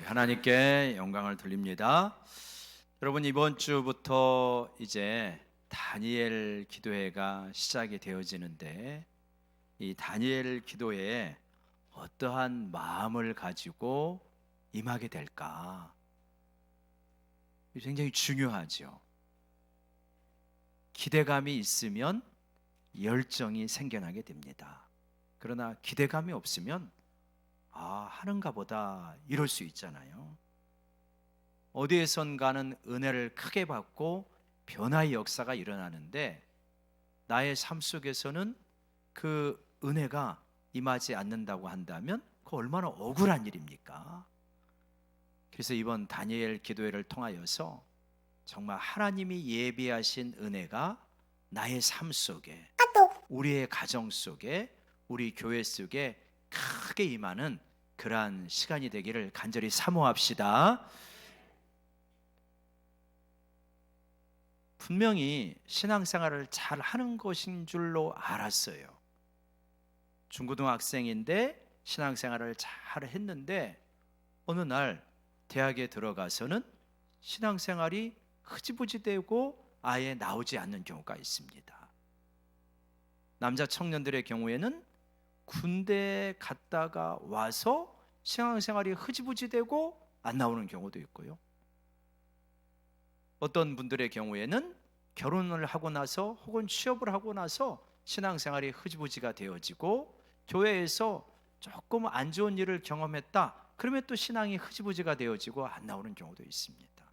하나님께 영광을 돌립니다. 여러분, 이번 주부터 이제 다니엘 기도회가 시작이 되어지는데, 이 다니엘 기도회에 어떠한 마음을 가지고 임하게 될까? 굉장히 중요하죠. 기대감이 있으면 열정이 생겨나게 됩니다. 그러나 기대감이 없으면 하는가 보다 이럴 수 있잖아요. 어디에선가는 은혜를 크게 받고 변화의 역사가 일어나는데, 나의 삶 속에서는 그 은혜가 임하지 않는다고 한다면 그 얼마나 억울한 일입니까? 그래서 이번 다니엘 기도회를 통하여서 정말 하나님이 예비하신 은혜가 나의 삶 속에, 우리의 가정 속에, 우리 교회 속에 크게 임하는 그러한 시간이 되기를 간절히 사모합시다. 분명히 신앙생활을 잘 하는 것인 줄로 알았어요. 중고등학생인데 신앙생활을 잘 했는데, 어느 날 대학에 들어가서는 신앙생활이 흐지부지 되고 아예 나오지 않는 경우가 있습니다. 남자 청년들의 경우에는 군대에 갔다가 와서 신앙생활이 흐지부지 되고 안 나오는 경우도 있고요. 어떤 분들의 경우에는 결혼을 하고 나서 혹은 취업을 하고 나서 신앙생활이 흐지부지가 되어지고, 교회에서 조금 안 좋은 일을 경험했다 그러면 또 신앙이 흐지부지가 되어지고 안 나오는 경우도 있습니다.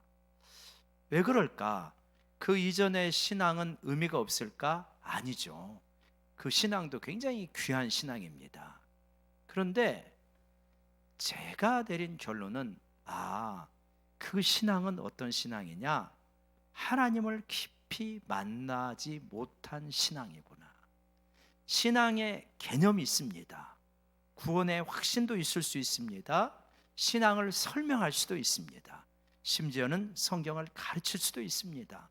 왜 그럴까? 그 이전의 신앙은 의미가 없을까? 아니죠. 그 신앙도 굉장히 귀한 신앙입니다. 그런데 제가 내린 결론은, 그 신앙은 어떤 신앙이냐? 하나님을 깊이 만나지 못한 신앙이구나. 신앙의 개념이 있습니다. 구원의 확신도 있을 수 있습니다. 신앙을 설명할 수도 있습니다. 심지어는 성경을 가르칠 수도 있습니다.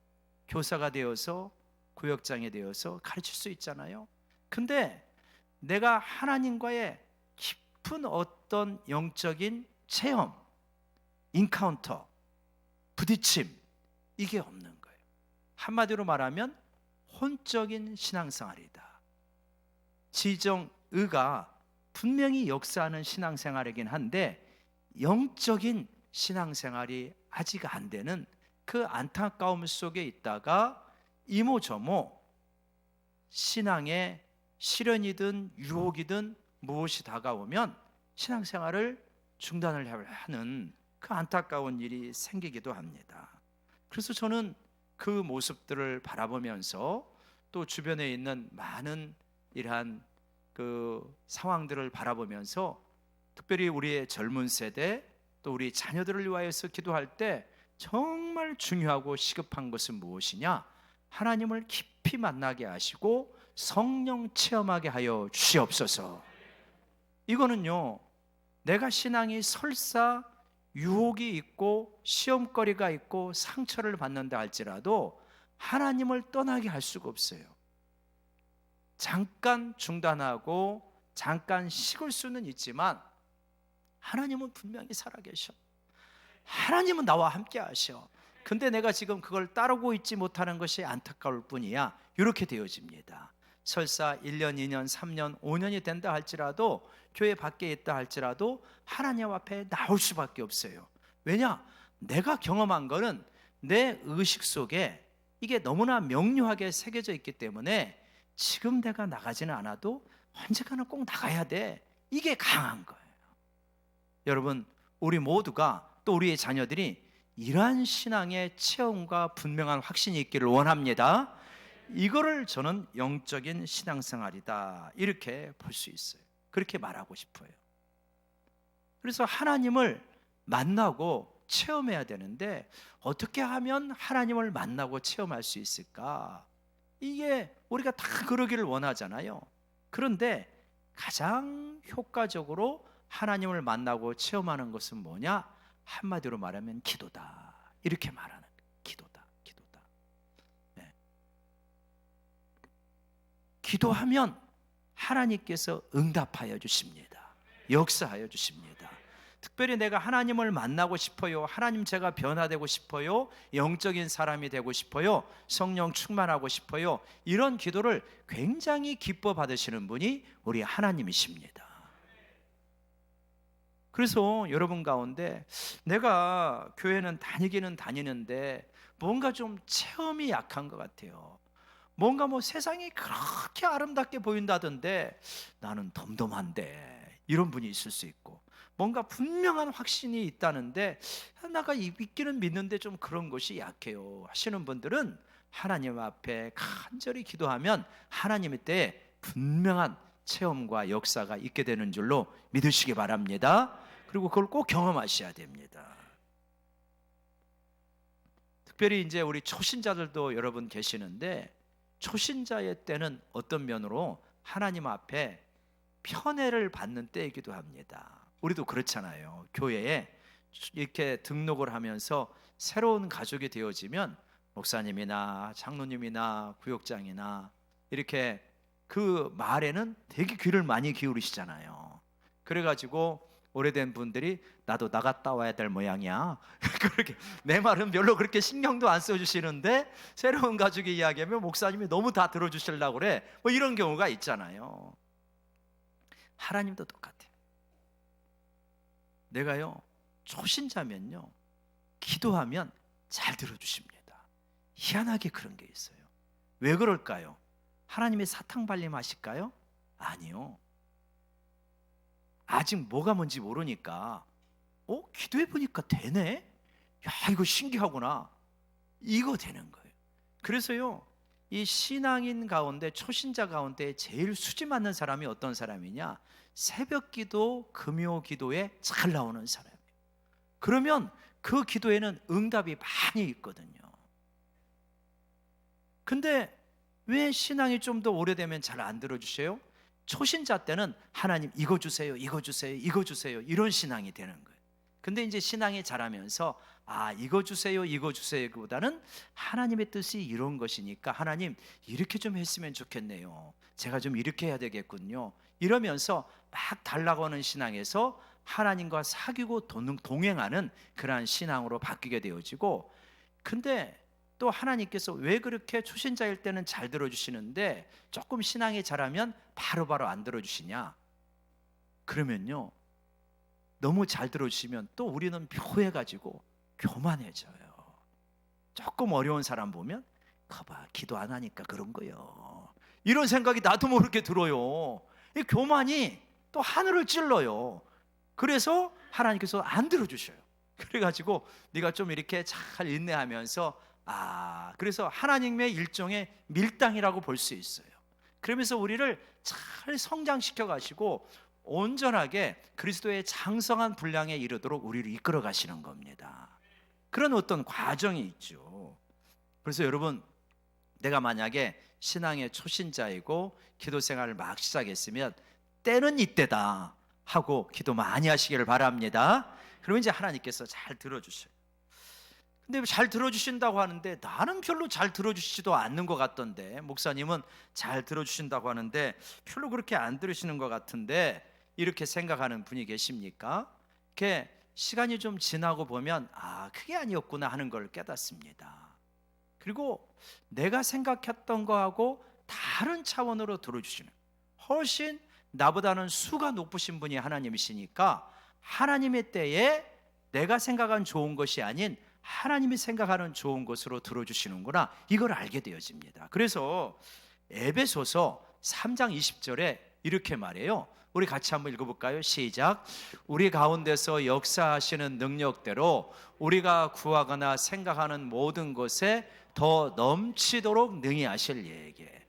교사가 되어서, 구역장이 되어서 가르칠 수 있잖아요. 근데 내가 하나님과의 깊은 어떤 영적인 체험, 인카운터, 부딪힘, 이게 없는 거예요. 한마디로 말하면 혼적인 신앙생활이다. 지정의가 분명히 역사하는 신앙생활이긴 한데, 영적인 신앙생활이 아직 안 되는 그 안타까움 속에 있다가 이모저모 신앙의 시련이든 유혹이든 무엇이 다가오면 신앙생활을 중단을 하는 그 안타까운 일이 생기기도 합니다. 그래서 저는 그 모습들을 바라보면서, 또 주변에 있는 많은 이러한 그 상황들을 바라보면서, 특별히 우리의 젊은 세대, 또 우리 자녀들을 위하여서 기도할 때 정말 중요하고 시급한 것은 무엇이냐? 하나님을 깊이 만나게 하시고 성령 체험하게 하여 주시옵소서. 이거는요, 내가 신앙이 설사 유혹이 있고 시험거리가 있고 상처를 받는다 할지라도 하나님을 떠나게 할 수가 없어요. 잠깐 중단하고 잠깐 식을 수는 있지만 하나님은 분명히 살아계셔. 하나님은 나와 함께 하셔. 근데 내가 지금 그걸 따르고 있지 못하는 것이 안타까울 뿐이야. 이렇게 되어집니다. 설사 1년, 2년, 3년, 5년이 된다 할지라도, 교회 밖에 있다 할지라도 하나님 앞에 나올 수밖에 없어요. 왜냐? 내가 경험한 거는 내 의식 속에 이게 너무나 명료하게 새겨져 있기 때문에 지금 내가 나가지는 않아도 언젠가는 꼭 나가야 돼. 이게 강한 거예요. 여러분, 우리 모두가, 또 우리의 자녀들이 이러한 신앙의 체험과 분명한 확신이 있기를 원합니다. 이거를 저는 영적인 신앙생활이다, 이렇게 볼 수 있어요. 그렇게 말하고 싶어요. 그래서 하나님을 만나고 체험해야 되는데, 어떻게 하면 하나님을 만나고 체험할 수 있을까? 이게 우리가 다 그러기를 원하잖아요. 그런데 가장 효과적으로 하나님을 만나고 체험하는 것은 뭐냐? 한마디로 말하면 기도다, 이렇게 말하는 거예요. 기도다. 네. 기도하면 하나님께서 응답하여 주십니다. 역사하여 주십니다. 특별히 내가 하나님을 만나고 싶어요, 하나님 제가 변화되고 싶어요, 영적인 사람이 되고 싶어요, 성령 충만하고 싶어요, 이런 기도를 굉장히 기뻐 받으시는 분이 우리 하나님이십니다. 그래서 여러분 가운데 내가 교회는 다니기는 다니는데 뭔가 좀 체험이 약한 것 같아요. 뭔가 뭐 세상이 그렇게 아름답게 보인다던데 나는 덤덤한데, 이런 분이 있을 수 있고, 뭔가 분명한 확신이 있다는데 나가 믿기는 믿는데 좀 그런 것이 약해요 하시는 분들은 하나님 앞에 간절히 기도하면 하나님의 때에 분명한 체험과 역사가 있게 되는 줄로 믿으시기 바랍니다. 그리고 그걸 꼭 경험하셔야 됩니다. 특별히 이제 우리 초신자들도 여러분 계시는데, 초신자의 때는 어떤 면으로 하나님 앞에 편애를 받는 때이기도 합니다. 우리도 그렇잖아요. 교회에 이렇게 등록을 하면서 새로운 가족이 되어지면 목사님이나 장로님이나 구역장이나 이렇게 그 말에는 되게 귀를 많이 기울이시잖아요. 그래가지고 오래된 분들이 나도 나갔다 와야 될 모양이야. 그렇게 내 말은 별로 그렇게 신경도 안 써주시는데 새로운 가족이 이야기하면 목사님이 너무 다 들어주시려고 그래. 뭐 이런 경우가 있잖아요. 하나님도 똑같아요. 내가요, 초신자면요, 기도하면 잘 들어주십니다. 희한하게 그런 게 있어요. 왜 그럴까요? 하나님이 사탕 발림하실까요? 아니요. 아직 뭐가 뭔지 모르니까 기도해 보니까 되네? 야, 이거 신기하구나. 이거 되는 거예요. 그래서요, 이 신앙인 가운데, 초신자 가운데 제일 수지 맞는 사람이 어떤 사람이냐? 새벽 기도, 금요 기도에 잘 나오는 사람이에요. 그러면 그 기도에는 응답이 많이 있거든요. 근데 왜 신앙이 좀 더 오래되면 잘 안 들어주세요? 초신자 때는 하나님 이거 주세요, 이거 주세요, 이거 주세요, 이런 신앙이 되는 거예요. 근데 이제 신앙이 자라면서 이거 주세요, 이거 주세요 보다는 하나님의 뜻이 이런 것이니까 하나님 이렇게 좀 했으면 좋겠네요, 제가 좀 이렇게 해야 되겠군요, 이러면서 막 달라고 하는 신앙에서 하나님과 사귀고 동행하는 그러한 신앙으로 바뀌게 되어지고, 근데 또 하나님께서 왜 그렇게 초신자일 때는 잘 들어주시는데 조금 신앙이 자라면 바로바로 안 들어주시냐? 그러면요, 너무 잘 들어주시면 또 우리는 묘해가지고 교만해져요. 조금 어려운 사람 보면 거봐, 기도 안 하니까 그런 거요, 이런 생각이 나도 모르게 들어요. 이 교만이 또 하늘을 찔러요. 그래서 하나님께서 안 들어주셔요. 그래가지고 네가 좀 이렇게 잘 인내하면서 그래서 하나님의 일종의 밀당이라고 볼 수 있어요. 그러면서 우리를 잘 성장시켜 가시고 온전하게 그리스도의 장성한 분량에 이르도록 우리를 이끌어 가시는 겁니다. 그런 어떤 과정이 있죠. 그래서 여러분, 내가 만약에 신앙의 초신자이고 기도 생활을 막 시작했으면 때는 이때다 하고 기도 많이 하시기를 바랍니다. 그러면 이제 하나님께서 잘 들어주셔요. 근데 잘 들어주신다고 하는데 나는 별로 잘 들어주시지도 않는 것 같던데, 목사님은 잘 들어주신다고 하는데 별로 그렇게 안 들으시는 것 같은데, 이렇게 생각하는 분이 계십니까? 이렇게 시간이 좀 지나고 보면 그게 아니었구나 하는 걸 깨닫습니다. 그리고 내가 생각했던 거하고 다른 차원으로 들어주시는, 훨씬 나보다는 수가 높으신 분이 하나님이시니까 하나님의 때에 내가 생각한 좋은 것이 아닌 하나님이 생각하는 좋은 것으로 들어주시는구나, 이걸 알게 되어집니다. 그래서 에베소서 3장 20절에 이렇게 말해요. 우리 같이 한번 읽어볼까요? 시작. 우리 가운데서 역사하시는 능력대로 우리가 구하거나 생각하는 모든 것에 더 넘치도록 능히 하실 예에게.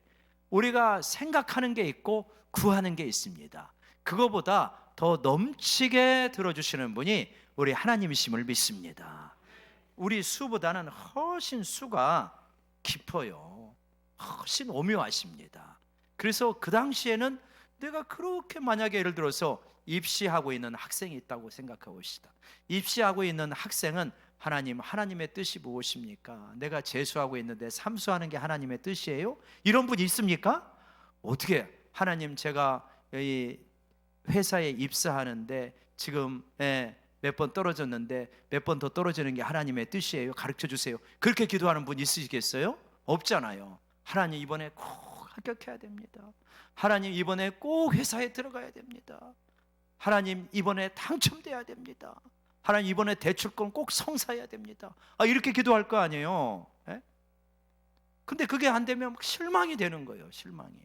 우리가 생각하는 게 있고 구하는 게 있습니다. 그거보다 더 넘치게 들어주시는 분이 우리 하나님이심을 믿습니다. 우리 수보다는 훨씬 수가 깊어요. 훨씬 오묘하십니다. 그래서 그 당시에는 내가 그렇게 만약에 예를 들어서 입시하고 있는 학생이 있다고 생각해 봅시다. 입시하고 있는 학생은 하나님의 뜻이 무엇입니까? 내가 재수하고 있는데 삼수하는 게 하나님의 뜻이에요? 이런 분이 있습니까? 어떻게 하나님, 제가 이 회사에 입사하는데 지금 몇 번 떨어졌는데 몇 번 더 떨어지는 게 하나님의 뜻이에요. 가르쳐 주세요. 그렇게 기도하는 분 있으시겠어요? 없잖아요. 하나님 이번에 꼭 합격해야 됩니다. 하나님 이번에 꼭 회사에 들어가야 됩니다. 하나님 이번에 당첨돼야 됩니다. 하나님 이번에 대출권 꼭 성사해야 됩니다. 이렇게 기도할 거 아니에요. 예? 근데 그게 안 되면 실망이 되는 거예요. 실망이.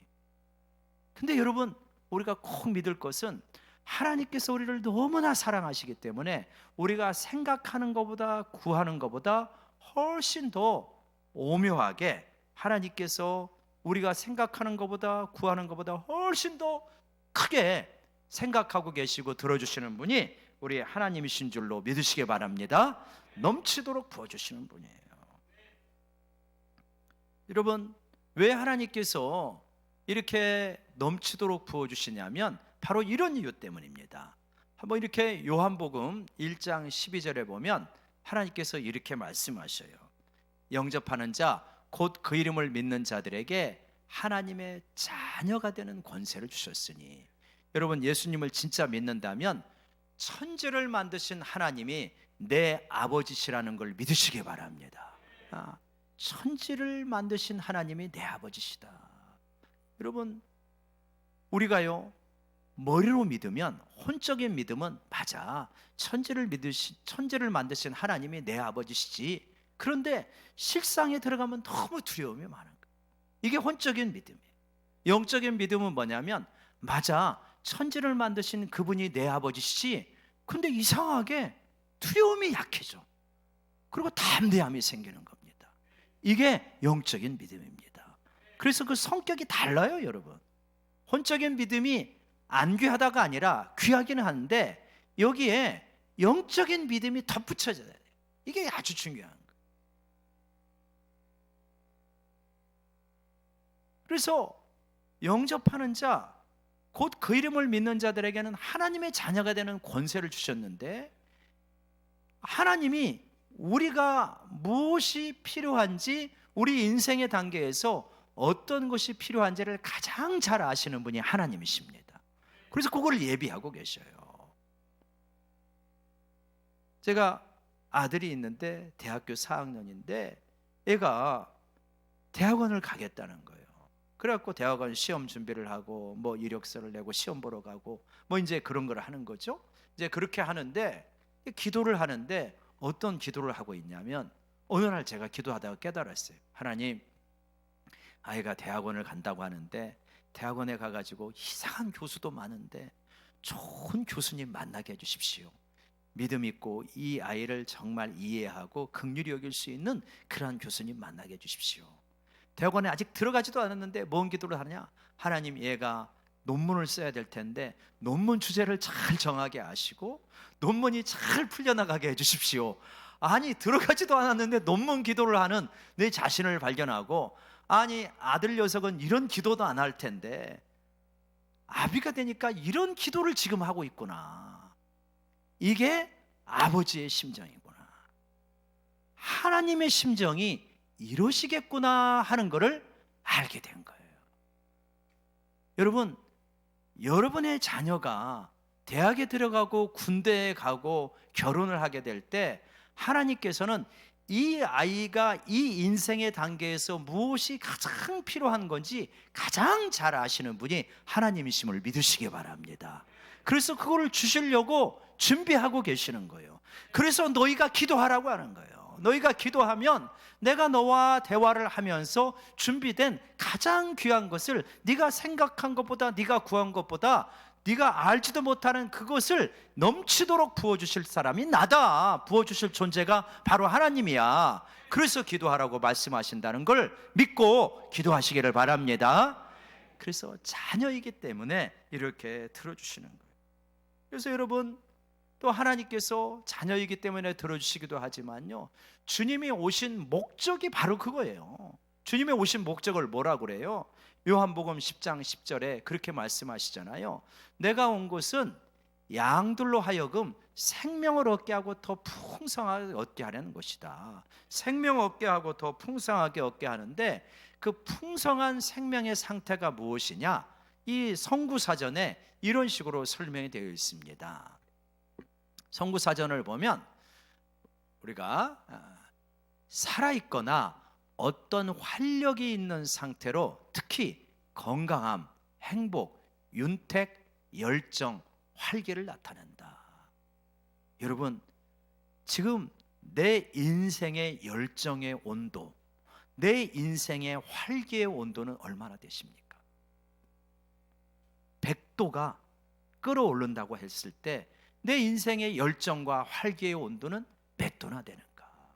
근데 여러분, 우리가 꼭 믿을 것은 하나님께서 우리를 너무나 사랑하시기 때문에 우리가 생각하는 것보다 구하는 것보다 훨씬 더 오묘하게 하나님께서 우리가 생각하는 것보다 구하는 것보다 훨씬 더 크게 생각하고 계시고 들어주시는 분이 우리 하나님이신 줄로 믿으시기 바랍니다. 넘치도록 부어주시는 분이에요. 여러분, 왜 하나님께서 이렇게 넘치도록 부어주시냐면 바로 이런 이유 때문입니다. 한번 이렇게 요한복음 1장 12절에 보면 하나님께서 이렇게 말씀하셔요. 영접하는 자, 곧 그 이름을 믿는 자들에게 하나님의 자녀가 되는 권세를 주셨으니, 여러분 예수님을 진짜 믿는다면 천지를 만드신 하나님이 내 아버지시라는 걸 믿으시기 바랍니다. 천지를 만드신 하나님이 내 아버지시다. 여러분, 우리가요 머리로 믿으면, 혼적인 믿음은 맞아, 천지를 만드신 하나님이 내 아버지시지. 그런데 실상에 들어가면 너무 두려움이 많은 거예요. 이게 혼적인 믿음이에요. 영적인 믿음은 뭐냐면, 맞아, 천지를 만드신 그분이 내 아버지시지. 근데 이상하게 두려움이 약해져. 그리고 담대함이 생기는 겁니다. 이게 영적인 믿음입니다. 그래서 그 성격이 달라요, 여러분. 혼적인 믿음이 안 귀하다가 아니라 귀하기는 한데 여기에 영적인 믿음이 덧붙여져야 돼요. 이게 아주 중요한 거예요. 그래서 영접하는 자, 곧 그 이름을 믿는 자들에게는 하나님의 자녀가 되는 권세를 주셨는데, 하나님이 우리가 무엇이 필요한지, 우리 인생의 단계에서 어떤 것이 필요한지를 가장 잘 아시는 분이 하나님이십니다. 그래서 그거를 예비하고 계셔요. 제가 아들이 있는데 대학교 4학년인데 애가 대학원을 가겠다는 거예요. 그래갖고 대학원 시험 준비를 하고 뭐 이력서를 내고 시험 보러 가고 뭐 이제 그런 걸 하는 거죠. 이제 그렇게 하는데, 기도를 하는데 어떤 기도를 하고 있냐면, 어느 날 제가 기도하다가 깨달았어요. 하나님, 아이가 대학원을 간다고 하는데 대학원에 가가지고 이상한 교수도 많은데 좋은 교수님 만나게 해주십시오. 믿음 있고 이 아이를 정말 이해하고 긍휼히 여길 수 있는 그러한 교수님 만나게 해주십시오. 대학원에 아직 들어가지도 않았는데 뭔 기도를 하냐? 하나님, 얘가 논문을 써야 될 텐데 논문 주제를 잘 정하게 하시고 논문이 잘 풀려나가게 해주십시오. 아니, 들어가지도 않았는데 논문 기도를 하는 내 자신을 발견하고, 아니, 아들 녀석은 이런 기도도 안 할 텐데 아비가 되니까 이런 기도를 지금 하고 있구나. 이게 아버지의 심정이구나. 하나님의 심정이 이러시겠구나 하는 것을 알게 된 거예요. 여러분, 여러분의 자녀가 대학에 들어가고 군대에 가고 결혼을 하게 될 때 하나님께서는 이 아이가 이 인생의 단계에서 무엇이 가장 필요한 건지 가장 잘 아시는 분이 하나님이심을 믿으시기 바랍니다. 그래서 그거를 주시려고 준비하고 계시는 거예요. 그래서 너희가 기도하라고 하는 거예요. 너희가 기도하면 내가 너와 대화를 하면서 준비된 가장 귀한 것을, 네가 생각한 것보다, 네가 구한 것보다 네가 알지도 못하는 그것을 넘치도록 부어주실 사람이 나다. 부어주실 존재가 바로 하나님이야. 그래서 기도하라고 말씀하신다는 걸 믿고 기도하시기를 바랍니다. 그래서 자녀이기 때문에 이렇게 들어주시는 거예요. 그래서 여러분, 또 하나님께서 자녀이기 때문에 들어주시기도 하지만요, 주님이 오신 목적이 바로 그거예요. 주님의 오신 목적을 뭐라고 그래요? 요한복음 10장 10절에 그렇게 말씀하시잖아요. 내가 온 것은 양들로 하여금 생명을 얻게 하고 더 풍성하게 얻게 하려는 것이다. 생명 얻게 하고 더 풍성하게 얻게 하는데, 그 풍성한 생명의 상태가 무엇이냐? 이 성구사전에 이런 식으로 설명이 되어 있습니다. 성구사전을 보면 우리가 살아있거나 어떤 활력이 있는 상태로 특히 건강함, 행복, 윤택, 열정, 활기를 나타낸다. 여러분, 지금 내 인생의 열정의 온도, 내 인생의 활기의 온도는 얼마나 되십니까? 100도가 끓어오른다고 했을 때 내 인생의 열정과 활기의 온도는 몇 도나 되는가?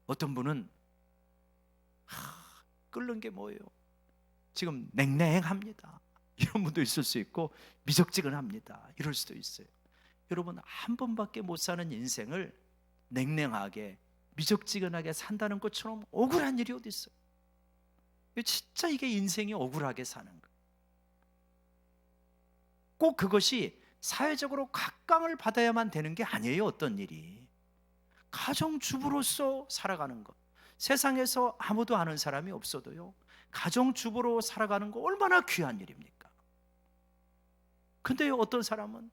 어떤 분은 끓는 게 뭐예요? 지금 냉랭합니다. 이런 분도 있을 수 있고 미적지근합니다. 이럴 수도 있어요. 여러분, 한 번밖에 못 사는 인생을 냉랭하게 미적지근하게 산다는 것처럼 억울한 일이 어디 있어요? 진짜 이게 인생이 억울하게 사는 거예요. 꼭 그것이 사회적으로 각광을 받아야만 되는 게 아니에요. 어떤 일이 가정주부로서 살아가는 것, 세상에서 아무도 아는 사람이 없어도요 가정주부로 살아가는 거 얼마나 귀한 일입니까? 근데 어떤 사람은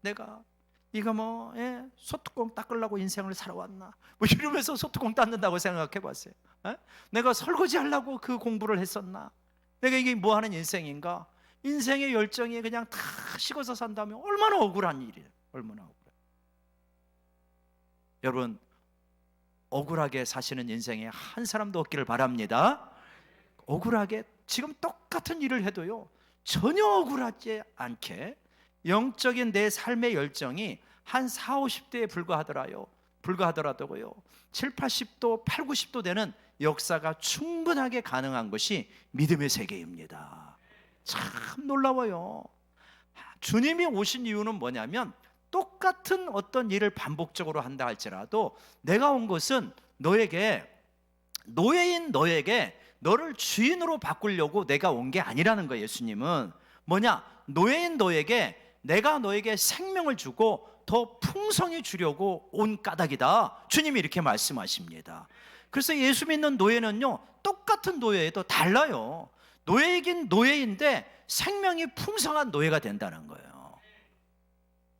내가 이거 소뚜껑 닦으려고 인생을 살아왔나 이러면서 소뚜껑 닦는다고 생각해 봤어요. 내가 설거지 하려고 그 공부를 했었나? 내가 이게 뭐 하는 인생인가? 인생의 열정이 그냥 다 식어서 산다면 얼마나 억울한 일이에요. 얼마나 억울해요. 여러분, 억울하게 사시는 인생에 한 사람도 없기를 바랍니다. 억울하게 지금 똑같은 일을 해도요 전혀 억울하지 않게 영적인 내 삶의 열정이 한 40, 50대에 불과하더라도요 7, 80도, 8, 90도 되는 역사가 충분하게 가능한 것이 믿음의 세계입니다. 참 놀라워요. 주님이 오신 이유는 뭐냐면 똑같은 어떤 일을 반복적으로 한다 할지라도 내가 온 것은 너에게, 노예인 너에게 너를 주인으로 바꾸려고 내가 온 게 아니라는 거예요. 예수님은 뭐냐? 노예인 너에게 내가 너에게 생명을 주고 더 풍성히 주려고 온 까닭이다. 주님이 이렇게 말씀하십니다. 그래서 예수 믿는 노예는요 똑같은 노예에도 달라요. 노예이긴 노예인데 생명이 풍성한 노예가 된다는 거예요.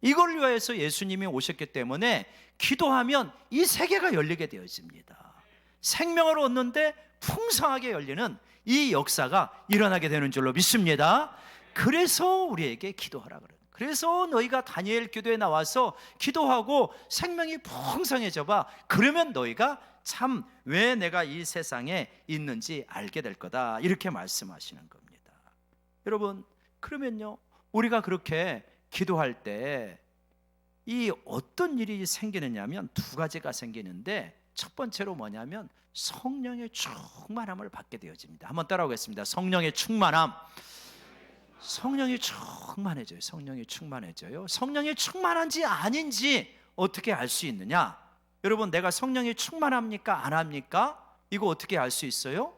이걸 위해서 예수님이 오셨기 때문에 기도하면 이 세계가 열리게 되어집니다. 생명을 얻는데 풍성하게 열리는 이 역사가 일어나게 되는 줄로 믿습니다. 그래서 우리에게 기도하라 그래요. 그래서 너희가 다니엘 기도에 나와서 기도하고 생명이 풍성해져 봐. 그러면 너희가 참 왜 내가 이 세상에 있는지 알게 될 거다. 이렇게 말씀하시는 겁니다. 여러분, 그러면요 우리가 그렇게 기도할 때 이 어떤 일이 생기느냐면 두 가지가 생기는데 첫 번째로 뭐냐면 성령의 충만함을 받게 되어집니다. 한번 따라오겠습니다. 성령의 충만함. 성령이 충만해져요. 성령이 충만해져요. 성령이 충만한지 아닌지 어떻게 알 수 있느냐? 여러분, 내가 성령이 충만합니까? 안 합니까? 이거 어떻게 알 수 있어요?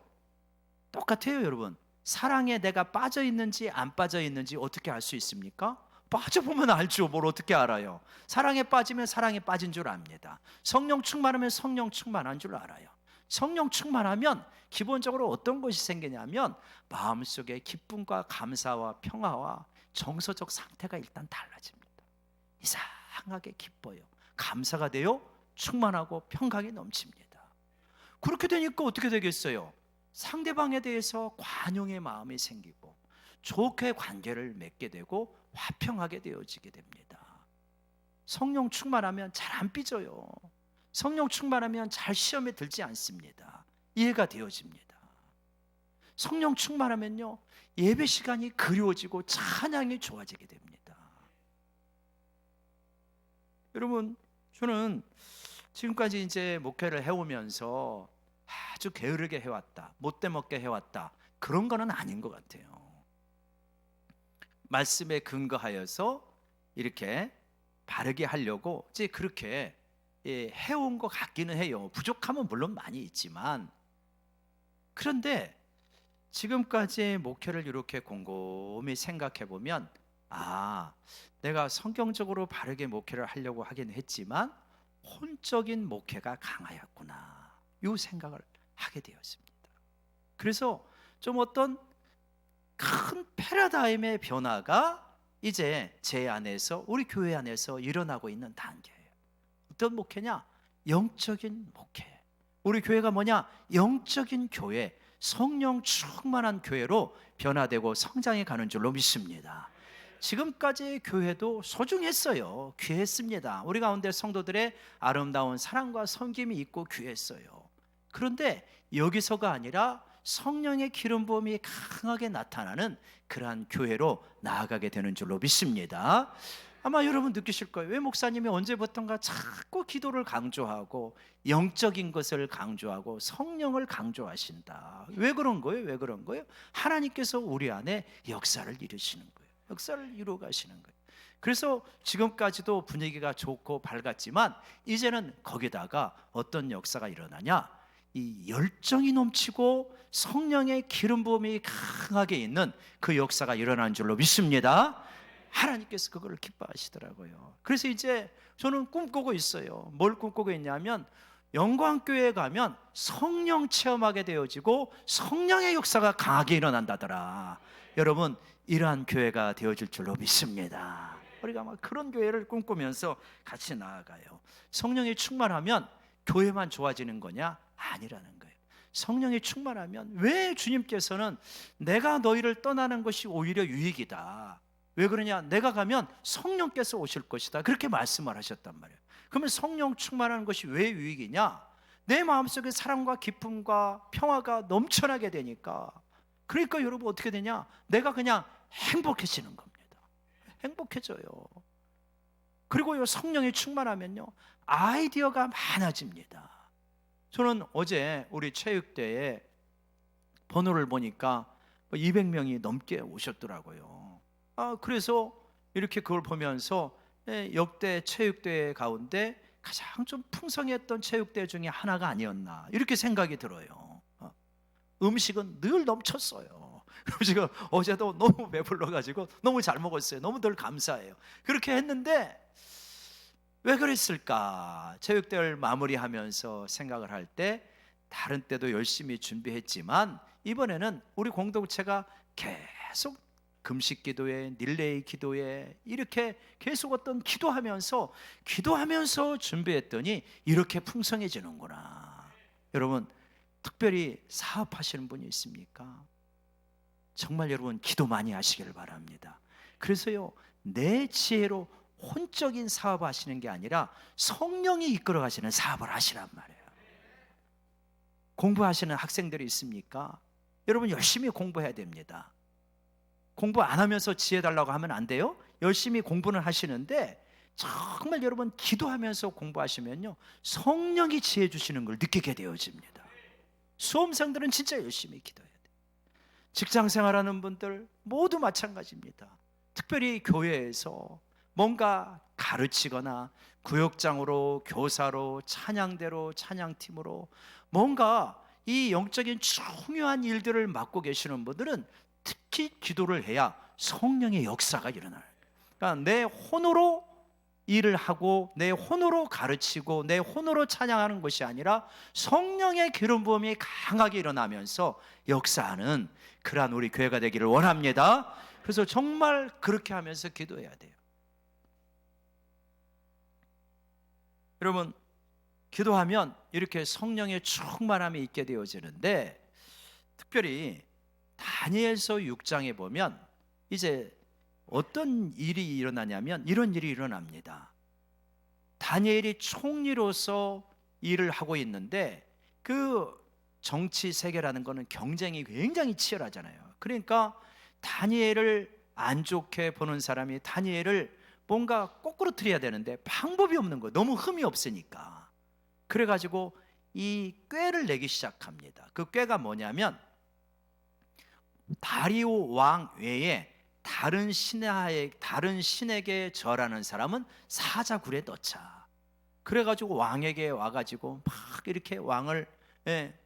똑같아요. 여러분, 사랑에 내가 빠져 있는지 안 빠져 있는지 어떻게 알 수 있습니까? 빠져보면 알죠. 뭘 어떻게 알아요? 사랑에 빠지면 사랑에 빠진 줄 압니다. 성령 충만하면 성령 충만한 줄 알아요. 성령 충만하면 기본적으로 어떤 것이 생기냐면 마음속에 기쁨과 감사와 평화와 정서적 상태가 일단 달라집니다. 이상하게 기뻐요. 감사가 돼요. 충만하고 평강이 넘칩니다. 그렇게 되니까 어떻게 되겠어요? 상대방에 대해서 관용의 마음이 생기고 좋게 관계를 맺게 되고 화평하게 되어지게 됩니다. 성령 충만하면 잘 안 삐져요. 성령 충만하면 잘 시험에 들지 않습니다. 이해가 되어집니다. 성령 충만하면요 예배 시간이 그리워지고 찬양이 좋아지게 됩니다. 여러분, 저는 지금까지 이제 목회를 해오면서 아주 게으르게 해왔다, 못돼 먹게 해왔다, 그런 거는 아닌 것 같아요. 말씀에 근거하여서 이렇게 바르게 하려고 이제 그렇게 해온 것 같기는 해요. 부족함은 물론 많이 있지만. 그런데 지금까지의 목회를 이렇게 곰곰이 생각해 보면 내가 성경적으로 바르게 목회를 하려고 하긴 했지만 혼적인 목회가 강하였구나, 이 생각을 하게 되었습니다. 그래서 좀 어떤 큰 패러다임의 변화가 이제 제 안에서, 우리 교회 안에서 일어나고 있는 단계예요. 어떤 목회냐? 영적인 목회. 우리 교회가 뭐냐? 영적인 교회, 성령 충만한 교회로 변화되고 성장해 가는 줄로 믿습니다. 지금까지 교회도 소중했어요. 귀했습니다. 우리 가운데 성도들의 아름다운 사랑과 섬김이 있고 귀했어요. 그런데 여기서가 아니라 성령의 기름 부음이 강하게 나타나는 그러한 교회로 나아가게 되는 줄로 믿습니다. 아마 여러분 느끼실 거예요. 왜 목사님이 언제부턴가 자꾸 기도를 강조하고 영적인 것을 강조하고 성령을 강조하신다. 왜 그런 거예요? 왜 그런 거예요? 하나님께서 우리 안에 역사를 이루시는 거예요. 역사를 이루어 가시는 거예요. 그래서 지금까지도 분위기가 좋고 밝았지만 이제는 거기다가 어떤 역사가 일어나냐? 이 열정이 넘치고 성령의 기름 부음이 강하게 있는 그 역사가 일어난 줄로 믿습니다. 하나님께서 그걸 기뻐하시더라고요. 그래서 이제 저는 꿈꾸고 있어요. 뭘 꿈꾸고 있냐면 영광교회에 가면 성령 체험하게 되어지고 성령의 역사가 강하게 일어난다더라. 여러분, 이러한 교회가 되어질 줄로 믿습니다. 우리가 막 그런 교회를 꿈꾸면서 같이 나아가요. 성령이 충만하면 교회만 좋아지는 거냐? 아니라는 거예요. 성령이 충만하면 왜 주님께서는 내가 너희를 떠나는 것이 오히려 유익이다. 왜 그러냐? 내가 가면 성령께서 오실 것이다. 그렇게 말씀을 하셨단 말이에요. 그러면 성령 충만하는 것이 왜 유익이냐? 내 마음속에 사랑과 기쁨과 평화가 넘쳐나게 되니까. 그러니까 여러분 어떻게 되냐? 내가 그냥 행복해지는 겁니다. 행복해져요. 그리고요, 성령이 충만하면요, 아이디어가 많아집니다. 저는 어제 우리 체육대에 번호를 보니까 200명이 넘게 오셨더라고요. 그래서 이렇게 그걸 보면서 역대 체육대회 가운데 가장 좀 풍성했던 체육대회 중에 하나가 아니었나 이렇게 생각이 들어요. 음식은 늘 넘쳤어요. 음식은 어제도 너무 배불러가지고 너무 잘 먹었어요. 너무 늘 감사해요. 그렇게 했는데 왜 그랬을까? 체육대회를 마무리하면서 생각을 할 때 다른 때도 열심히 준비했지만 이번에는 우리 공동체가 계속 금식 기도회, 릴레이 기도회 이렇게 계속 어떤 기도하면서 준비했더니 이렇게 풍성해지는구나. 여러분, 특별히 사업하시는 분이 있습니까? 정말 여러분 기도 많이 하시길 바랍니다. 그래서요, 내 지혜로 혼적인 사업하시는 게 아니라 성령이 이끌어 가시는 사업을 하시란 말이에요. 공부하시는 학생들이 있습니까? 여러분 열심히 공부해야 됩니다. 공부 안 하면서 지혜 달라고 하면 안 돼요. 열심히 공부는 하시는데 정말 여러분 기도하면서 공부하시면요, 성령이 지혜 주시는 걸 느끼게 되어집니다. 수험생들은 진짜 열심히 기도해야 돼요. 직장 생활하는 분들 모두 마찬가지입니다. 특별히 교회에서 뭔가 가르치거나 구역장으로, 교사로, 찬양대로, 찬양팀으로 뭔가 이 영적인 중요한 일들을 맡고 계시는 분들은 특히 기도를 해야 성령의 역사가 일어나요. 그러니까 내 혼으로 일을 하고 내 혼으로 가르치고 내 혼으로 찬양하는 것이 아니라 성령의 기름 부음이 강하게 일어나면서 역사하는 그러한 우리 교회가 되기를 원합니다. 그래서 정말 그렇게 하면서 기도해야 돼요. 여러분, 기도하면 이렇게 성령의 충만함이 있게 되어지는데, 특별히 다니엘서 6장에 보면 이제 어떤 일이 일어나냐면 이런 일이 일어납니다. 다니엘이 총리로서 일을 하고 있는데 그 정치 세계라는 거는 경쟁이 굉장히 치열하잖아요. 그러니까 다니엘을 안 좋게 보는 사람이 다니엘을 뭔가 꼬꾸라뜨려야 되는데 방법이 없는 거예요. 너무 흠이 없으니까. 그래가지고 이 꾀를 내기 시작합니다. 그 꾀가 뭐냐면 다리오 왕 외에 다른 신에게 절하는 사람은 사자굴에 넣자. 그래가지고 왕에게 와가지고 막 이렇게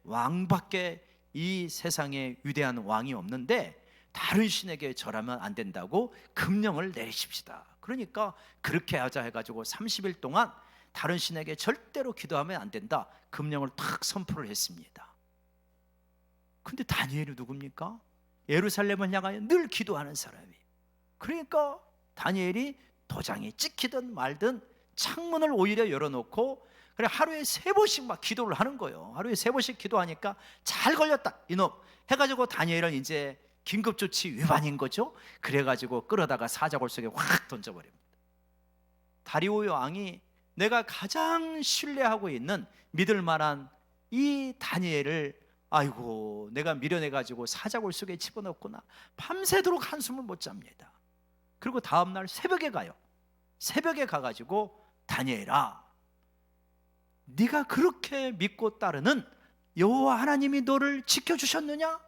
왕밖에 이 세상에 위대한 왕이 없는데 다른 신에게 절하면 안 된다고 금령을 내리십시다. 그러니까 그렇게 하자 해가지고 30일 동안 다른 신에게 절대로 기도하면 안 된다, 금령을 탁 선포를 했습니다. 근데 다니엘이 누굽니까? 예루살렘을 향하여 늘 기도하는 사람이에요. 그러니까 다니엘이 도장이 찍히든 말든 창문을 오히려 열어놓고 그래 하루에 3번씩 막 기도를 하는 거예요. 하루에 3번씩 기도하니까 잘 걸렸다 이놈 해가지고 다니엘은 이제 긴급조치 위반인 거죠. 그래가지고 끌어다가 사자골 속에 확 던져버립니다. 다리오 왕이 내가 가장 신뢰하고 있는 믿을 만한 이 다니엘을 아이고 내가 미련해가지고 사자골 속에 집어넣었구나. 밤새도록 한숨을 못 잡니다. 그리고 다음날 새벽에 가요. 새벽에 가가지고 다니엘아, 네가 그렇게 믿고 따르는 여호와 하나님이 너를 지켜주셨느냐?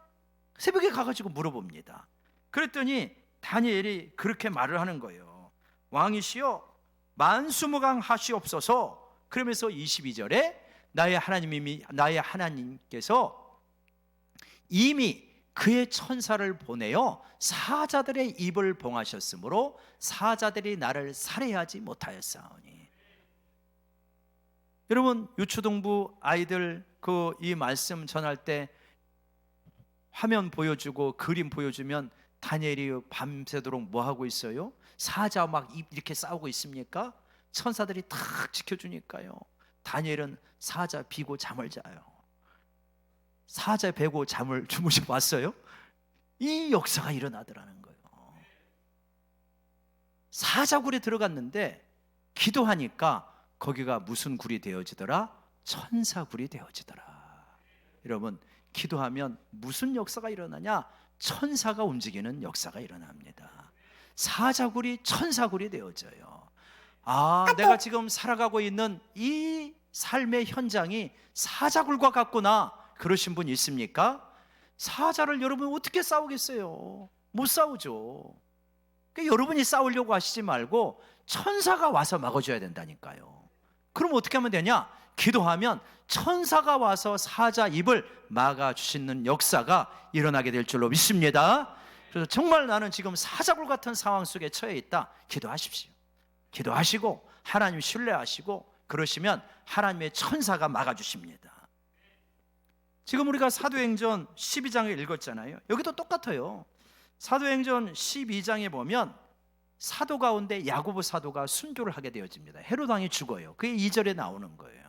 새벽에 가가지고 물어봅니다. 그랬더니 다니엘이 그렇게 말을 하는 거예요. 왕이시여 만수무강하시옵소서. 그러면서 22절에 나의 하나님께서 이미 그의 천사를 보내어 사자들의 입을 봉하셨으므로 사자들이 나를 살해하지 못하였사오니. 여러분 유초등부 아이들 이 말씀 전할 때 화면 보여주고 그림 보여주면 다니엘이 밤새도록 뭐 하고 있어요? 사자 막 이렇게 싸우고 있습니까? 천사들이 탁 지켜주니까요. 다니엘은 사자 비고 잠을 자요. 사자 베고 잠을 주무시고 왔어요. 이 역사가 일어나더라는 거예요. 사자굴에 들어갔는데 기도하니까 거기가 무슨 굴이 되어지더라? 천사굴이 되어지더라. 여러분 기도하면 무슨 역사가 일어나냐? 천사가 움직이는 역사가 일어납니다. 사자굴이 천사굴이 되어져요. 내가 지금 살아가고 있는 이 삶의 현장이 사자굴과 같구나. 그러신 분 있습니까? 사자를 여러분 어떻게 싸우겠어요? 못 싸우죠. 그러니까 여러분이 싸우려고 하시지 말고 천사가 와서 막아줘야 된다니까요. 그럼 어떻게 하면 되냐? 기도하면 천사가 와서 사자 입을 막아주시는 역사가 일어나게 될 줄로 믿습니다. 그래서 정말 나는 지금 사자굴 같은 상황 속에 처해 있다. 기도하십시오. 기도하시고 하나님 신뢰하시고 그러시면 하나님의 천사가 막아주십니다. 지금 우리가 사도행전 12장을 읽었잖아요. 여기도 똑같아요. 사도행전 12장에 보면 사도 가운데 야고보 사도가 순교를 하게 되어집니다. 헤롯 왕이 죽어요. 그게 2절에 나오는 거예요.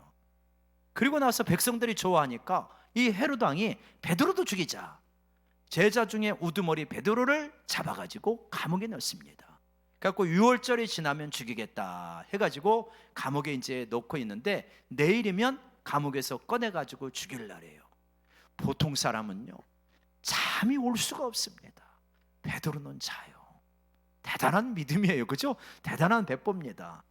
그리고 나서 백성들이 좋아하니까 이 헤롯 왕이 베드로도 죽이자. 제자 중에 우두머리 베드로를 잡아가지고 감옥에 넣습니다. 그래갖고 6월절이 지나면 죽이겠다 해가지고 감옥에 이제 넣고 있는데 내일이면 감옥에서 꺼내가지고 죽일 날이에요. 보통 사람은요 잠이 올 수가 없습니다. 베드로는 자요. 대단한 믿음이에요. 그죠? 대단한 배법입니다.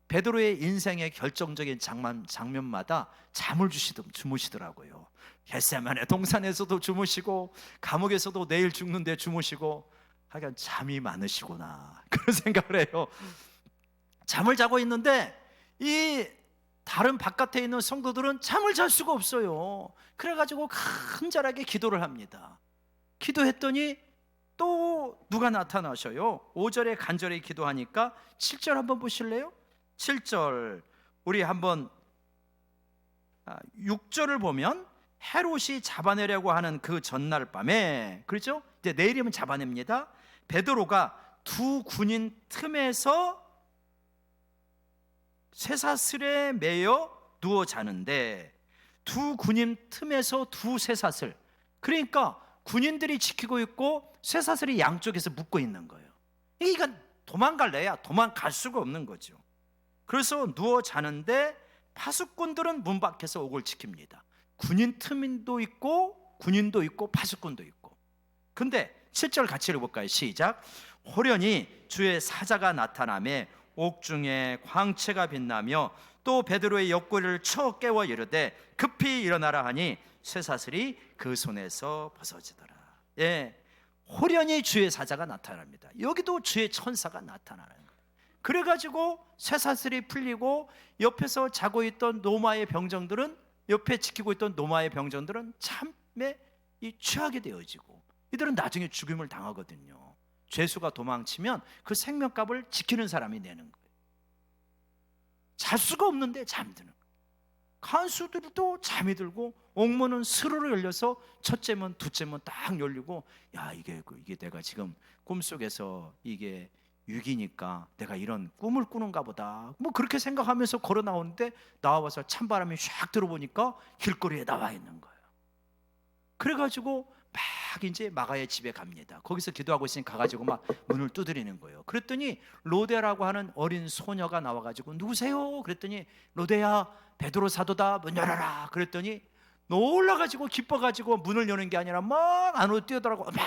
베드로의 인생의 결정적인 장면마다 잠을 주무시더라고요. 겟세마네 동산에서도 주무시고 감옥에서도 내일 죽는데 주무시고 하여간 잠이 많으시구나 그런 생각을 해요. 잠을 자고 있는데 이 다른 바깥에 있는 성도들은 잠을 잘 수가 없어요. 그래가지고 간절하게 기도를 합니다. 기도했더니 또 누가 나타나셔요. 5절에 간절히 기도하니까 7절 한번 보실래요? 7절 우리 한번 6절을 보면 헤롯이 잡아내려고 하는 그 전날 밤에 그렇죠? 이제 내일이면 잡아냅니다. 베드로가 두 군인 틈에서 쇠사슬에 매여 누워 자는데 두 군인 틈에서 두 쇠사슬 그러니까 군인들이 지키고 있고 쇠사슬이 양쪽에서 묶고 있는 거예요. 이건 도망갈래야 도망갈 수가 없는 거죠. 그래서 누워 자는데 파수꾼들은 문 밖에서 옥을 지킵니다. 군인 틈도 있고 군인도 있고 파수꾼도 있고. 근데 7절 같이 읽어볼까요? 시작. 호련히 주의 사자가 나타나매 옥중에 광채가 빛나며 또 베드로의 옆구리를 쳐 깨워 이르되 급히 일어나라 하니 쇠사슬이 그 손에서 벗어지더라. 예, 호련히 주의 사자가 나타납니다. 여기도 주의 천사가 나타나는 거예요. 그래가지고 쇠사슬이 풀리고 옆에서 자고 있던 로마의 병정들은 옆에 지키고 있던 로마의 병정들은 참에 취하게 되어지고 이들은 나중에 죽임을 당하거든요. 죄수가 도망치면 그 생명값을 지키는 사람이 내는 거예요. 잘 수가 없는데 잠드는 거예요. 간수들도 잠이 들고 옥문은 스르르 열려서 첫째 문, 둘째 문 딱 열리고, 야, 이게 내가 지금 꿈속에서 이게 유기니까 내가 이런 꿈을 꾸는가 보다, 뭐 그렇게 생각하면서 걸어 나오는데 나와서 찬바람이 샥 들어보니까 길거리에 나와 있는 거예요. 그래가지고 막 이제 마가의 집에 갑니다. 거기서 기도하고 있으니 가가지고 막 문을 두드리는 거예요. 그랬더니 로데라고 하는 어린 소녀가 나와가지고 누구세요? 그랬더니 로데야, 베드로 사도다, 문 열어라. 그랬더니 놀라가지고 기뻐가지고 문을 여는 게 아니라 막 안으로 뛰어들어가고 막,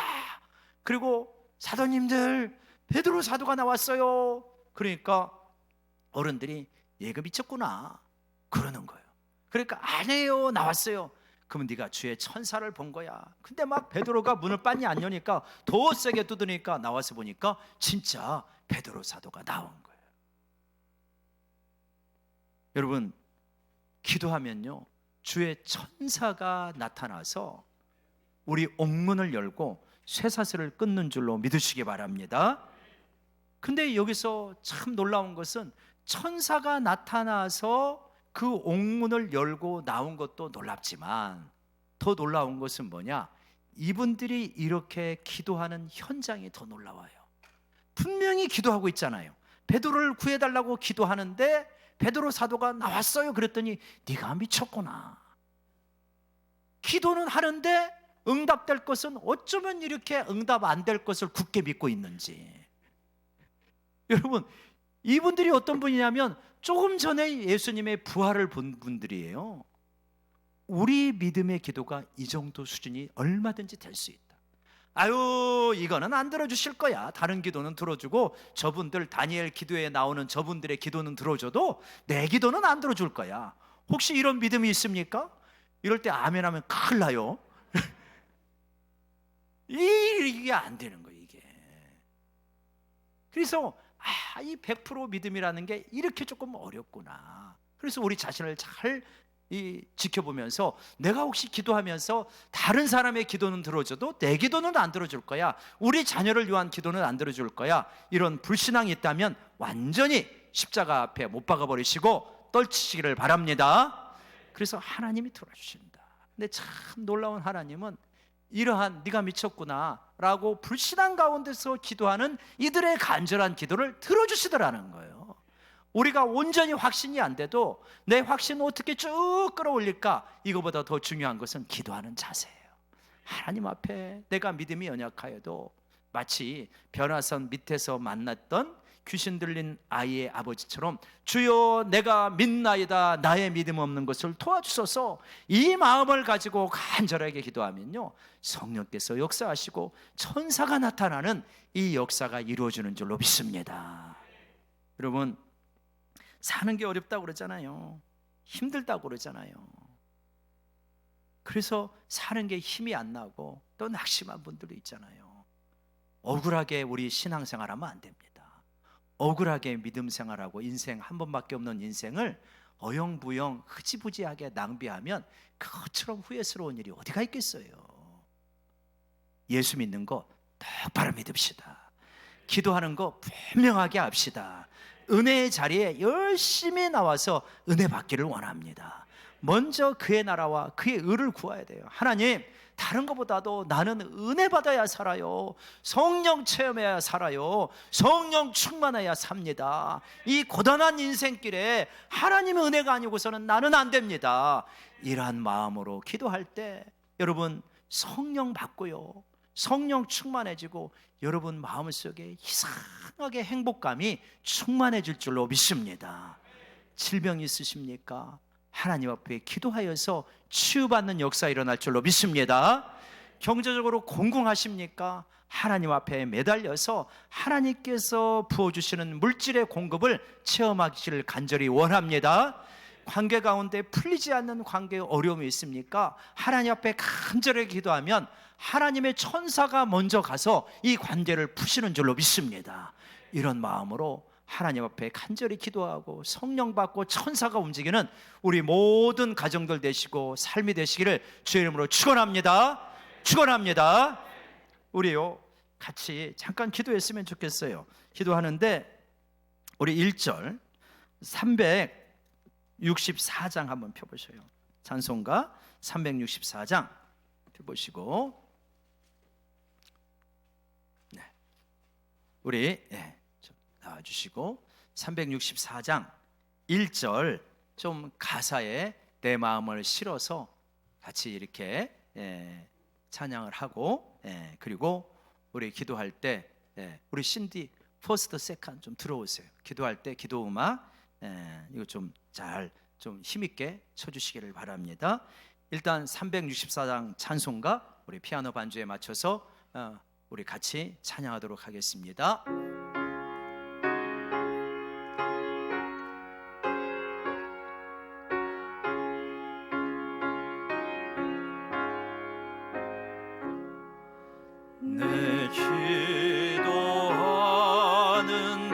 그리고 사도님들, 베드로 사도가 나왔어요. 그러니까 어른들이 얘가 미쳤구나 그러는 거예요. 그러니까 아니에요, 나왔어요. 그러면 네가 주의 천사를 본 거야. 근데 막 베드로가 문을 빤히 안 여니까 더 세게 두드니까 나와서 보니까 진짜 베드로 사도가 나온 거예요. 여러분, 기도하면요, 주의 천사가 나타나서 우리 옥문을 열고 쇠사슬을 끊는 줄로 믿으시기 바랍니다. 근데 여기서 참 놀라운 것은 천사가 나타나서 그 옥문을 열고 나온 것도 놀랍지만 더 놀라운 것은 뭐냐? 이분들이 이렇게 기도하는 현장이 더 놀라워요. 분명히 기도하고 있잖아요. 베드로를 구해달라고 기도하는데 베드로 사도가 나왔어요. 그랬더니 네가 미쳤구나. 기도는 하는데 응답될 것은 어쩌면 이렇게 응답 안 될 것을 굳게 믿고 있는지. 여러분, 이분들이 어떤 분이냐면 조금 전에 예수님의 부활을 본 분들이에요. 우리 믿음의 기도가 이 정도 수준이 얼마든지 될 수 있다. 아유, 이거는 안 들어주실 거야. 다른 기도는 들어주고 저분들 다니엘 기도에 나오는 저분들의 기도는 들어줘도 내 기도는 안 들어줄 거야. 혹시 이런 믿음이 있습니까? 이럴 때 아멘 하면 큰일 나요. 이게 안 되는 거예요, 이게. 그래서 이 100% 믿음이라는 게 이렇게 조금 어렵구나. 그래서 우리 자신을 잘 지켜보면서 내가 혹시 기도하면서 다른 사람의 기도는 들어줘도 내 기도는 안 들어줄 거야, 우리 자녀를 위한 기도는 안 들어줄 거야, 이런 불신앙이 있다면 완전히 십자가 앞에 못 박아버리시고 떨치시기를 바랍니다. 그래서 하나님이 들어주신다. 근데 참 놀라운 하나님은 이러한 네가 미쳤구나 라고 불신앙 가운데서 기도하는 이들의 간절한 기도를 들어주시더라는 거예요. 우리가 온전히 확신이 안 돼도 내 확신을 어떻게 쭉 끌어올릴까, 이거보다 더 중요한 것은 기도하는 자세예요. 하나님 앞에 내가 믿음이 연약하여도 마치 변화선 밑에서 만났던 귀신 들린 아이의 아버지처럼 주여 내가 믿나이다, 나의 믿음 없는 것을 도와주소서, 이 마음을 가지고 간절하게 기도하면요, 성령께서 역사하시고 천사가 나타나는 이 역사가 이루어지는 줄로 믿습니다. 여러분, 사는 게 어렵다고 그러잖아요. 힘들다고 그러잖아요. 그래서 사는 게 힘이 안 나고 또 낙심한 분들도 있잖아요. 억울하게 우리 신앙생활하면 안 됩니다. 억울하게 믿음 생활하고 인생 한 번밖에 없는 인생을 어영부영 흐지부지하게 낭비하면 그것처럼 후회스러운 일이 어디가 있겠어요. 예수 믿는 거 똑바로 믿읍시다. 기도하는 거 분명하게 합시다. 은혜의 자리에 열심히 나와서 은혜 받기를 원합니다. 먼저 그의 나라와 그의 의를 구해야 돼요. 하나님, 다른 것보다도 나는 은혜 받아야 살아요. 성령 체험해야 살아요. 성령 충만해야 삽니다. 이 고단한 인생길에 하나님의 은혜가 아니고서는 나는 안 됩니다. 이러한 마음으로 기도할 때 여러분 성령 받고요, 성령 충만해지고 여러분 마음속에 이상하게 행복감이 충만해질 줄로 믿습니다. 질병 있으십니까? 하나님 앞에 기도하여서 치유받는 역사 일어날 줄로 믿습니다. 경제적으로 공공하십니까? 하나님 앞에 매달려서 하나님께서 부어주시는 물질의 공급을 체험하기를 간절히 원합니다. 관계 가운데 풀리지 않는 관계에 어려움이 있습니까? 하나님 앞에 간절하게 기도하면 하나님의 천사가 먼저 가서 이 관계를 푸시는 줄로 믿습니다. 이런 마음으로 하나님 앞에 간절히 기도하고 성령 받고 천사가 움직이는 우리 모든 가정들 되시고 삶이 되시기를 주의 이름으로 축원합니다. 축원합니다. 우리요 같이 잠깐 기도했으면 좋겠어요. 기도하는데 우리 1절 364장 한번 펴보셔요. 찬송가 364장 펴보시고, 네, 우리 좀 나와주시고 364장 1절 좀 가사에 내 마음을 실어서 같이 이렇게 찬양을 하고, 그리고 우리 기도할 때 우리 신디 퍼스트 세컨 좀 들어오세요. 기도할 때 기도 음악 이거 좀 잘 좀 힘있게 쳐주시기를 바랍니다. 일단 364장 찬송가 우리 피아노 반주에 맞춰서 우리 같이 찬양하도록 하겠습니다. 내 기도하는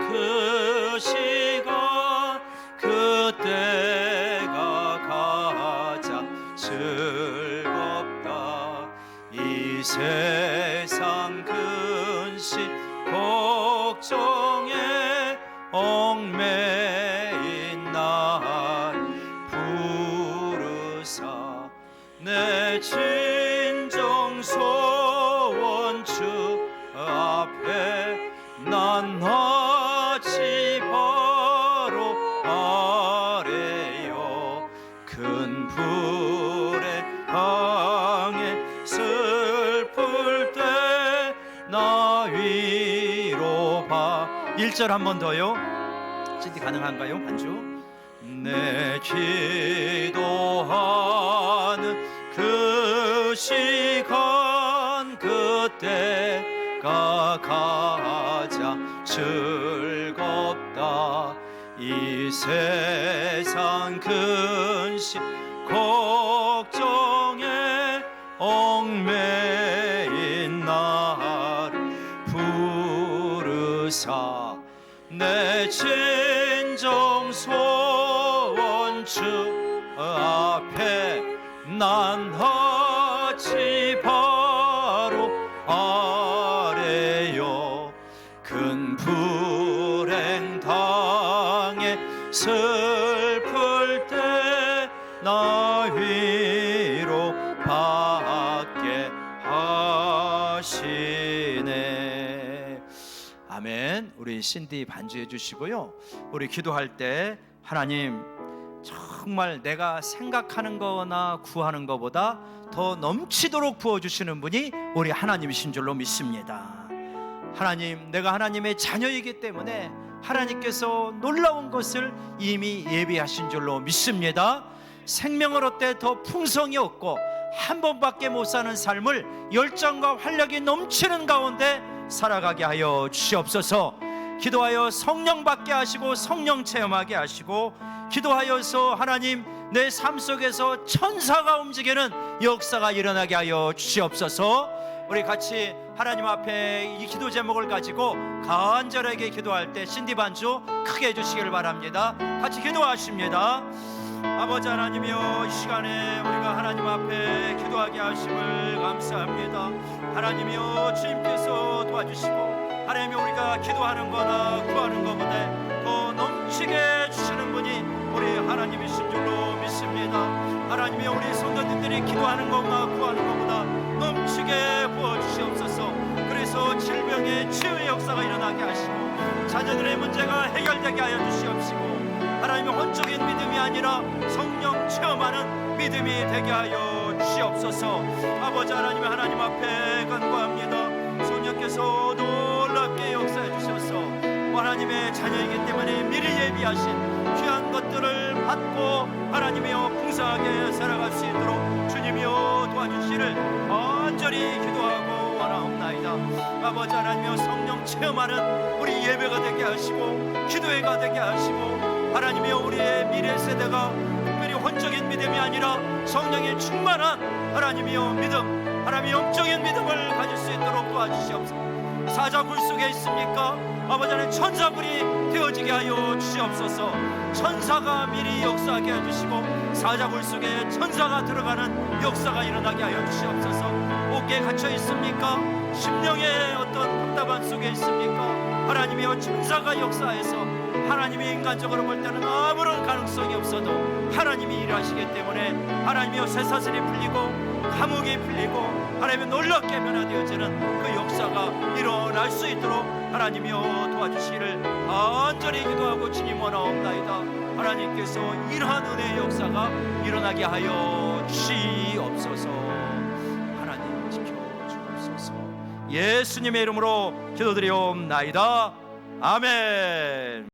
그 시간 그때가 가장 즐겁다. 이 세상 근심 걱정에 얽매인 날 부르사 내 진정 소원 주 앞에 난 나지 바로 아래요. 큰 불에 강에 슬플 때 나 위로 봐. 1절 한 번 더요. 신디 가능한가요? 반주. 내 기도하는 그 시간 그때가 가장 즐겁다. 이 세상 근심 걱정에 얽매인 나를 부르사 내 진정 소원 주 앞에 난 하지 바로 아래요. 큰 불행 당해 슬플 때 나 위로 받게 하시네. 아멘. 우리 신디 반주해 주시고요. 우리 기도할 때 하나님 정말 내가 생각하는 거나 구하는 것보다 더 넘치도록 부어주시는 분이 우리 하나님이신 줄로 믿습니다. 하나님, 내가 하나님의 자녀이기 때문에 하나님께서 놀라운 것을 이미 예비하신 줄로 믿습니다. 생명을 얻되 더 풍성이 없고 한 번밖에 못 사는 삶을 열정과 활력이 넘치는 가운데 살아가게 하여 주시옵소서. 기도하여 성령 받게 하시고 성령 체험하게 하시고, 기도하여서 하나님 내 삶 속에서 천사가 움직이는 역사가 일어나게 하여 주시옵소서. 우리 같이 하나님 앞에 이 기도 제목을 가지고 간절하게 기도할 때 신디 반주 크게 해주시기를 바랍니다. 같이 기도하십니다. 아버지 하나님이여, 이 시간에 우리가 하나님 앞에 기도하게 하심을 감사합니다. 하나님이여, 주님께서 도와주시고 하나님이 우리가 기도하는 거나 구하는 것보다 더 넘치게 주시는 분이 우리 하나님이신 줄로 믿습니다. 하나님이여, 우리 성도님들이 기도하는 것과 구하는 것보다 넘치게 부어주시옵소서. 그래서 질병의 치유의 역사가 일어나게 하시고 자녀들의 문제가 해결되게 하여 주시옵시고, 하나님의 혼적인 믿음이 아니라 성령 체험하는 믿음이 되게 하여 주시옵소서. 아버지 하나님, 하나님 앞에 간구합니다. 성령께서 놀랍게 역사해 주셔서 하나님의 자녀이기 때문에 미리 예비하신 귀한 것들을 받고 하나님이여 풍성하게 살아갈 수 있도록 주님이여 도와주시를 간절히 기도하고 원하옵나이다. 아버지 하나님이여, 성령 체험하는 우리 예배가 되게 하시고 기도회가 되게 하시고, 하나님이여, 우리의 미래 세대가 특별히 혼적인 믿음이 아니라 성령의 충만한 하나님이여 믿음, 하나님의 영적인 믿음을 가질 수 있도록 도와주시옵소서. 사자굴 속에 있습니까? 아버지 하나님, 천사굴이 되어지게 하여 주시옵소서. 천사가 미리 역사하게 해주시고 사자굴 속에 천사가 들어가는 역사가 일어나게 하여 주시옵소서. 옥에 갇혀 있습니까? 심령의 어떤 답답한 속에 있습니까? 하나님이여 천사가 역사해서 하나님이 인간적으로 볼 때는 아무런 가능성이 없어도 하나님이 일하시기 때문에 하나님이여 쇠사슬이 풀리고 감옥이 풀리고 하나님의 놀랍게 변화되어지는 그 역사가 일어날 수 있도록 하나님이여 도와주시기를 간절히 기도하고 주님 원하옵나이다. 하나님께서 이러한 은혜의 역사가 일어나게 하여 주시옵소서. 하나님 지켜주옵소서. 예수님의 이름으로 기도드리옵나이다. 아멘.